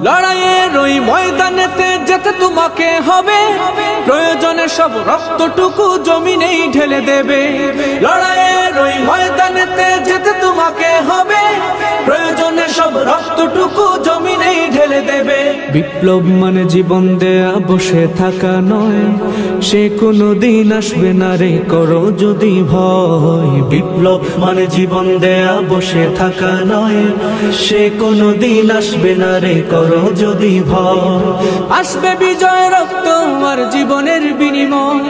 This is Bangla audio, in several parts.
লড়াইয়ের ওই ময়দানেতে যেতে তোমাকে হবে, প্রয়োজনে সব রক্তটুকু জমিনেই ঢেলে দেবে। লড়াইয়ের ওই ময়দানেতে যেতে তোমাকে হবে, প্রয়োজনে সব রক্তটুকু জমিনেই ঢেলে দেবে। বিপ্লব মানে জীবন দেয়া বসে থাকা নয়, সে কোনো দিন আসবে না রে করো যদি ভয়। বিপ্লব মানে জীবন দেয়া বসে থাকা নয়, সে কোনো দিন আসবে না রে করো যদি ভয়। আসবে বিজয় রক্ত আর জীবনের বিনিময়,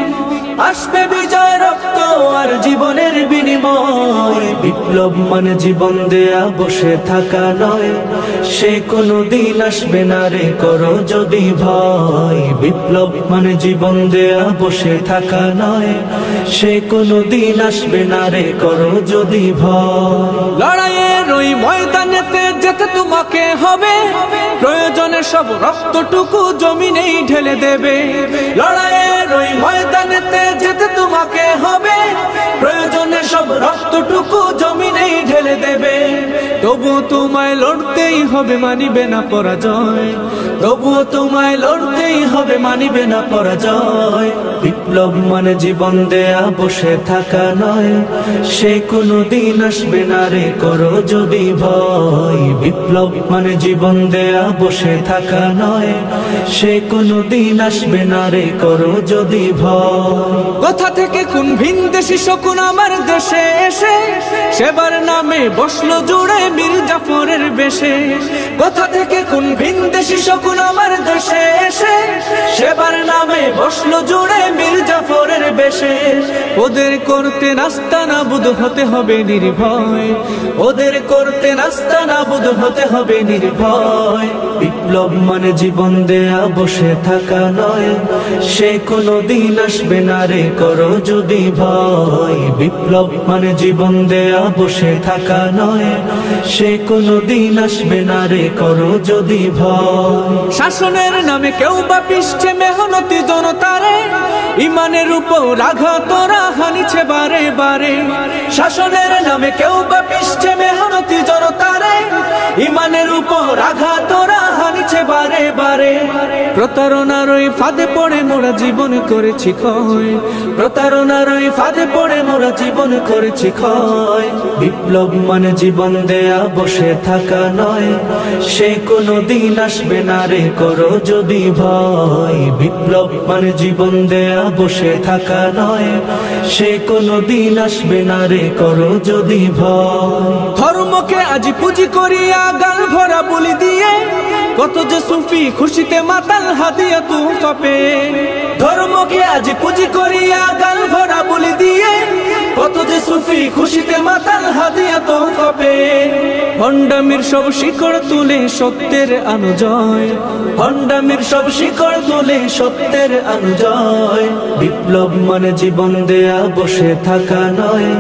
আসবে বিজয় রক্ত আর জীবনের বিনিময়। বিপ্লব মানে জীবন দেয়া বসে থাকা নয়, সে কোনো দিন আসবে না রে করো যদি ভয়। বিপ্লব মানে জীবন দেয়া বসে থাকা নয়, সে কোনো দিন আসবে না রে করো যদি ভয়। লড়াইয়ের ওই ময়দানেতে যেতে তোমাকে হবে, প্রয়োজনে সব রক্তটুকু জমিনেই ঢেলে দেবে। লড়াইয়ের ওই ময়দানেতে যেতে তোমাকে হবে, প্রয়োজনে সব রক্তটুকু জমিনেই ঢেলে দেবে। তবুও তোমায় লড়তেই হবে, মানিবে না পরাজয়। তবুও তোমায় লড়তেই হবে, মানিবে না পরাজয়। বিপ্লব মানে জীবন দেয়া বসে থাকা নয়, সে কোনো দিন আসবে না রে করো যদি ভয়। বিপ্লব মানে জীবন দেয়া বসে থাকা নয়, সে কোনো দিন আসবে না রে করো যদি ভয়। কোথা থেকে কোন ভিনদেশী শকুন আমার দেশে এসে সেবার নামে বসলো জুড়ে মীর জাফরের বেশে। কোথা থেকে কোন ভিনদেশী শকুন আমার দেশে এসে সেবার নামে বসলো জুড়ে মীর জাফরের বেশে। ওদের করতে নাস্তানাবুদ হতে হবে নির্ভয়, ওদের করতে নাস্তানাবুদ হতে হবে নির্ভয়। বিপ্লব মানে জীবন দেয়া বসে থাকা নয়, সে কোনো দিন আসবে না রে করো যদি ভয়। বিপ্লব মানে জীবন দেয়া বসে থাকা নয়, সে কোনো দিন আসবে না রে করো যদি ভয়। শাসনের নামে কেউ বা পিষছে মেহনতি জনতারে, ইমানের উপর আঘাত তোরা হানিছে বারে বারে। শাসনের নামে কেউ বা পিষছে মেহনতি জনতারে, ইমানের উপর আঘাত তোরা হানিছে বারে বারে। প্রতারণার ওই ফাঁদে পড়ে মোরা জীবন করেছি ক্ষয়, প্রতারণার ওই ফাঁদে পড়ে মোরা জীবন করেছি ক্ষয়। বিপ্লব মানে জীবন দেয়া বসে থাকা নয়, সে কোনো দিন আসবে না রে করো যদি ভয়। বিপ্লব মানে জীবন দেয়া বসে থাকা নয়, সে কোনো দিন আসবে না রে করো যদি ভয়। ধর্মকে আজ পুঁজি করিয়া গাল ভরা বলি দিয়ে, কত যে সুফি খুশিতে মাতাল হাদিয়া তুফা পেয়ে। ধর্মকে আজ পুঁজি করিয়া গাল ভরা বলি দিয়ে, কত যে সুফি খুশিতে মাতাল হাদিয়া তুফা পেয়ে। ভণ্ডামির সব শিকড় তুলে সত্যের অনুজয়, ভণ্ডামির সব শিকড় তুলে সত্যের অনুজয়। বিপ্লব মানে জীবন দেয়া বসে থাকা নয়,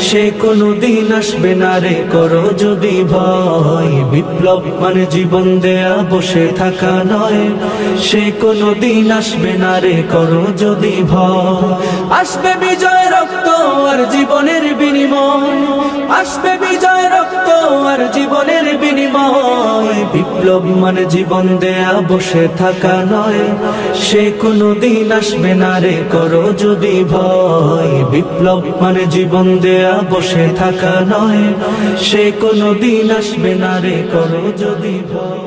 সে কোনো দিন আসবে না রে করো যদি ভয়। বিপ্লব মানে জীবন দেয়া বসে থাকা নয়, সে কোনো দিন আসবে না রে করো যদি ভয়। আসবে বিজয় রক্ত আর জীবনের বিনিময়, আসবে বিজয় রক্ত আর জীবনের বিনিময়। বিপ্লব মানে জীবন দেয়া বসে থাকা নয়, সে কোনো দিন আসবে না রে করো যদি ভয়। বিপ্লব মানে জীবন দেয়া বসে থাকা নয়, সে কোনো দিন আসবে না রে করো যদি ভয়।